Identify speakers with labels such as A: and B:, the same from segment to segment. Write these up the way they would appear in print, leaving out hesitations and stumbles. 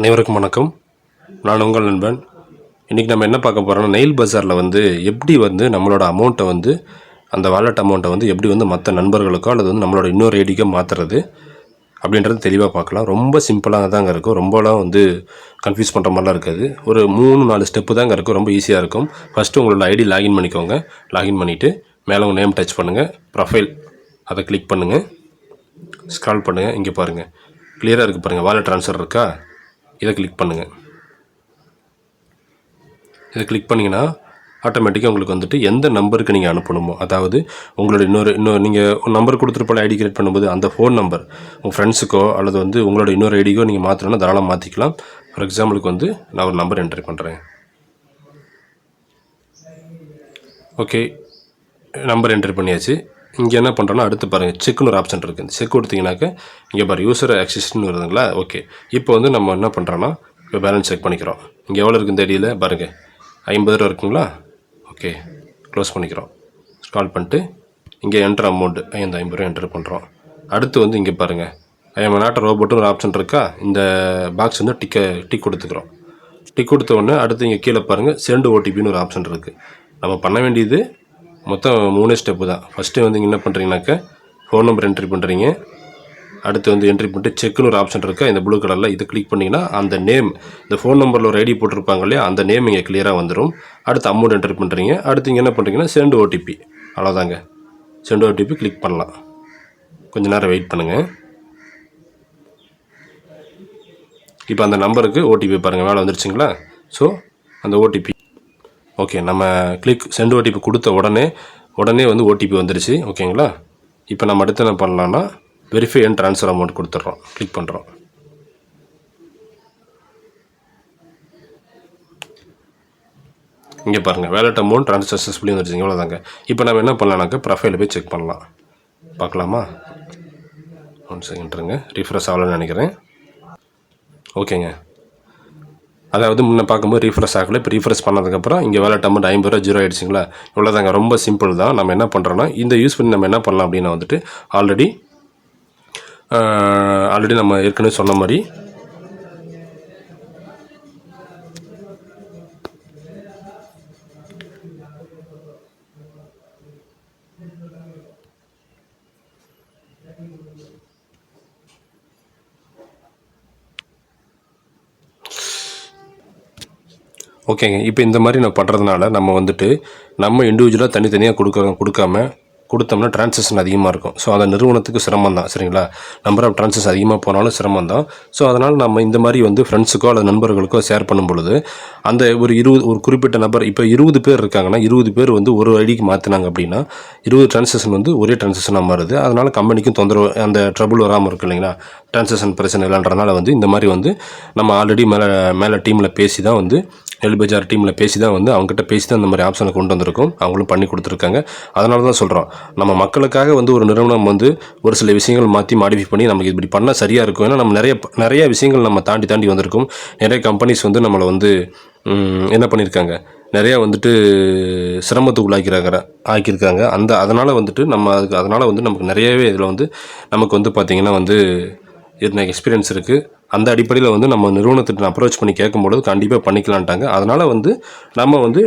A: அனைவருக்கும் வணக்கம். நான் உங்கள் நண்பன். இன்றைக்கி நம்ம என்ன பார்க்க போகிறோம்னா, நெயில் பஜாரில் எப்படி நம்மளோட அமௌண்ட்டை அந்த வாலெட் அமௌண்ட்டை எப்படி மற்ற நண்பர்களுக்கோ அல்லது நம்மளோட இன்னொரு ஐடிக்கோ மாற்றுறது அப்படின்றது தெளிவாக பார்க்கலாம். ரொம்ப சிம்பிளாக தாங்க இருக்கும். ரொம்பலாம் கன்ஃபியூஸ் பண்ணுற மாதிரிலாம் இருக்காது. ஒரு 3-4 ஸ்டெப்பு தாங்க இருக்கும். ரொம்ப ஈஸியாக இருக்கும். ஃபஸ்ட்டு உங்களோட ஐடி லாகின் பண்ணிக்கோங்க. லாகின் பண்ணிவிட்டு மேலே உங்கள் நேம் டச் பண்ணுங்கள். ப்ரொஃபைல் அதை கிளிக் பண்ணுங்கள். ஸ்க்ரால் பண்ணுங்கள். இங்கே பாருங்கள், கிளியராக இருக்குது பாருங்கள். வாலெட் ட்ரான்ஸ்ஃபர் இருக்கா, இதை கிளிக் பண்ணுங்கள். இதை கிளிக் பண்ணிங்கன்னா ஆட்டோமேட்டிக்காக உங்களுக்கு எந்த நம்பருக்கு நீங்கள் அனுப்பணுமோ, அதாவது உங்களோட இன்னொரு நீங்கள் ஒரு நம்பர் கொடுத்துருப்போல ஐடி கிரியேட் பண்ணும்போது அந்த ஃபோன் நம்பர் உங்கள் ஃப்ரெண்ட்ஸுக்கோ அல்லது உங்களோட இன்னொரு ஐடிக்கோ நீங்கள் மாற்றணும்னா தாராளமாக மாற்றிக்கலாம். ஃபார் எக்ஸாம்பிளுக்கு நான் ஒரு நம்பர் என்ட்ரி பண்ணுறேன். ஓகே, நம்பர் என்ட்ரி பண்ணியாச்சு. இங்கே என்ன பண்ணுறோன்னா, அடுத்து பாருங்கள், செக்குன்னு ஒரு ஆப்ஷன் இருக்குது. இந்த செக் கொடுத்தீங்கன்னாக்க இங்கே பாருங்கள், யூசர் ஆக்சஸ்ன்னு வருதுங்களா. ஓகே, இப்போ நம்ம என்ன பண்ணுறோன்னா, இப்போ பேலன்ஸ் செக் பண்ணிக்கிறோம். இங்கே எவ்வளோ இருக்குது இந்த ஐடியில் பாருங்கள், 50 ரூபா இருக்குங்களா. ஓகே, க்ளோஸ் பண்ணிக்கிறோம். ஸ்க்ரால் பண்ணிட்டு இங்கே என்ட்ரு அமௌண்ட்டு 50 ரூபா என்ட்ரு பண்ணுறோம். அடுத்து இங்கே பாருங்கள், ஐ எம் நாட் ரோபோட்டுன்னு ஒரு ஆப்ஷன் இருக்கா. இந்த பாக்ஸ் டிக் கொடுத்துக்கிறோம். டிக் கொடுத்த உடனே அடுத்து இங்கே கீழே பாருங்கள், சென்ட் ஓடிபின்னு ஒரு ஆப்ஷன் இருக்குது. நம்ம பண்ண வேண்டியது மொத்தம் 3 ஸ்டெப்பு தான். ஃபஸ்ட்டு இங்கே என்ன பண்ணுறீங்கனாக்கா, ஃபோன் நம்பர் என்ட்ரி பண்ணுறீங்க. அடுத்து என்ட்ரி பண்ணிட்டு செக்குன்னு ஒரு ஆப்ஷன் இருக்கா, இந்த ப்ளூ கலரில். இதை கிளிக் பண்ணிங்கன்னா அந்த நேம், இந்த ஃபோன் நம்பரில் ஒரு ஐடி போட்டிருப்பாங்க இல்லையா, அந்த நேம் இங்கே கிளியராக வந்துடும். அடுத்து அமௌண்ட் என்ட்ரி பண்ணுறீங்க. அடுத்து இங்கே என்ன பண்ணுறீங்கன்னா, சென்ட் ஓடிபி. அவ்வளோதாங்க, சென்ட் ஓடிபி கிளிக் பண்ணலாம். கொஞ்சம் நேரம் வெயிட் பண்ணுங்கள். இப்போ அந்த நம்பருக்கு ஓடிபி பாருங்கள், மேலே வந்துருச்சுங்களா. ஸோ அந்த ஓடிபி ஓகே, நம்ம கிளிக் சென்ட் ஓடிபி கொடுத்த உடனே ஓடிபி வந்துருச்சு. ஓகேங்களா. இப்போ நம்ம அடுத்து என்ன பண்ணலான்னா, வெரிஃபை அண்ட் ட்ரான்ஸ்ஃபர் அமௌண்ட் கொடுத்துட்றோம். கிளிக் பண்ணுறோம். இங்கே பாருங்கள், வேலட் அமௌண்ட் ட்ரான்ஸ்ஃபர் சக்ஸஸ்ஃபுல்லி வந்துருச்சு. இவ்வளோதாங்க. இப்போ நம்ம என்ன பண்ணலாம்னாக்கா, ப்ரொஃபைலை போய் செக் பண்ணலாம். பார்க்கலாமா? 1 செகண்ட் இருங்க, ரீஃப்ரெஷ் ஆகலன்னு நினைக்கிறேன். ஓகேங்க, அதாவது முன்னே பார்க்கும்போது ரீஃப்ரெஷ் ஆகலை. இப்போ ரீஃப்ரெஷ் பண்ணதுக்கப்புறம் இங்கே வேலட் அமௌண்ட் 50 ரூபா 0 ஆகிடுச்சிங்களா. இவ்வளோதாங்க, ரொம்ப சிம்பிள் தான். நம்ம என்ன பண்ணுறோன்னா, இந்த யூஸ் பண்ணி நம்ம என்ன பண்ணலாம் அப்படின்னா, ஆல்ரெடி நம்ம ஏற்கனவே சொன்ன மாதிரி ஓகேங்க. இப்போ இந்த மாதிரி நான் பண்ணுறதுனால நம்ம இண்டிவிஜுவலாக தனித்தனியாக கொடுத்தோம்னா டிரான்சாக்ஷன் அதிகமாக இருக்கும். ஸோ அந்த நிறுவனத்துக்கு சிரமம் தான், சரிங்களா. நம்பர் ஆஃப் டிரான்சாக்ஷன் அதிகமாக போனாலும் சிரமம் தான். ஸோ அதனால் நம்ம இந்த மாதிரி ஃப்ரெண்ட்ஸுக்கோ அல்லது நண்பர்களுக்கோ ஷேர் பண்ணும் பொழுது அந்த ஒரு குறிப்பிட்ட நபர், இப்போ 20 பேர் இருக்காங்கன்னா 20 பேர் ஒரு ஐடிக்கு மாற்றினாங்க அப்படின்னா 20 டிரான்சாக்ஷன் ஒரே டிரான்சாக்ஷனாக மாறுது. அதனால் கம்பெனிக்கும் தொந்தரவு, அந்த ட்ரபுள் வராமல் இருக்குது இல்லைங்களா. டிரான்சாக்ஷன் பிரச்சனை இல்லைன்றனால இந்த மாதிரி நம்ம ஆல்ரெடி மேலே டீமில் பேசி தான் நெல் பஜார் டீமில் பேசி தான் அவங்ககிட்ட பேசி தான் இந்த மாதிரி ஆப்ஷனை கொண்டு வந்திருக்கோம். அவங்களும் பண்ணி கொடுத்துருக்காங்க. அதனால தான் சொல்கிறோம், நம்ம மக்களுக்காக ஒரு நிறுவனம் ஒரு சில விஷயங்கள் மாற்றி மாடிஃபை பண்ணி நமக்கு இப்படி பண்ணால் சரியாக இருக்கும். ஏன்னா நம்ம நிறைய விஷயங்கள் நம்ம தாண்டி வந்திருக்கோம். நிறைய கம்பெனிஸ் நம்மளை என்ன பண்ணியிருக்காங்க, நிறையா சிரமத்துக்கு ஆக்கியிருக்காங்க. அதனால் நம்ம அதனால் நமக்கு நிறையவே இதில் நமக்கு பார்த்திங்கன்னா எனக்கு எக்ஸ்பீரியன்ஸ் இருக்குது. அந்த அடிப்படையில் நம்ம நிறுவனத்திட்ட அப்ரோச் பண்ணி கேட்கும்போது கண்டிப்பாக பண்ணிக்கலான்ட்டாங்க. அதனால் நம்ம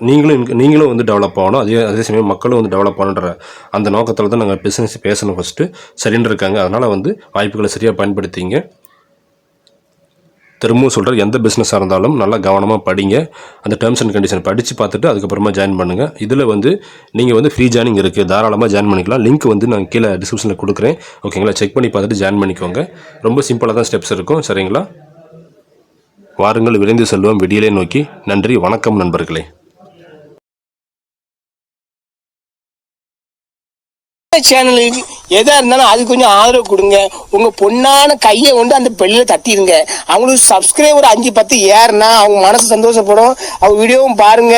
A: நீங்களும் டெவலப் ஆகணும், அதே சமயம் மக்களும் டெவலப் ஆகணுன்ற அந்த நோக்கத்தில் தான் நாங்கள் பிஸ்னஸ் பேசணும் ஃபஸ்ட்டு சரின்னு இருக்காங்க. அதனால் வாய்ப்புகளை சரியாக பயன்படுத்திங்க. திரும்பவும் சொல்கிறேன், எந்த பிஸ்னஸாக இருந்தாலும் நல்லா கவனமாக படிங்க. அந்த டேர்ம்ஸ் அண்ட் கண்டிஷன் படித்து பார்த்துட்டு அதுக்கப்புறமா ஜாயின் பண்ணுங்கள். இதில் நீங்கள் ஃப்ரீ ஜாயினிங் இருக்குது, தாராளமாக ஜாயின் பண்ணிக்கலாம். லிங்க் நான் கீழே டிஸ்கிரிப்ஷனில் கொடுக்குறேன். ஓகேங்களா, செக் பண்ணி பார்த்துட்டு ஜாயின் பண்ணிக்கோங்க. ரொம்ப சிம்பிளாக தான் ஸ்டெப்ஸ் இருக்கும், சரிங்களா. வாருங்கள், விரைந்து செல்வோம் விடியலை நோக்கி. நன்றி, வணக்கம் நண்பர்களே.
B: சேனலுக்கு எதா இருந்தாலும் அது கொஞ்சம் ஆதரவு கொடுங்க. உங்க பொண்ணான கையை அந்த பெல்ல தட்டிடுங்க. அவங்களுக்கு சப்ஸ்கிரைபர் 5-10 ஏறுனா அவங்க மனசு சந்தோஷப்படும். அவங்க வீடியோவும் பாருங்க.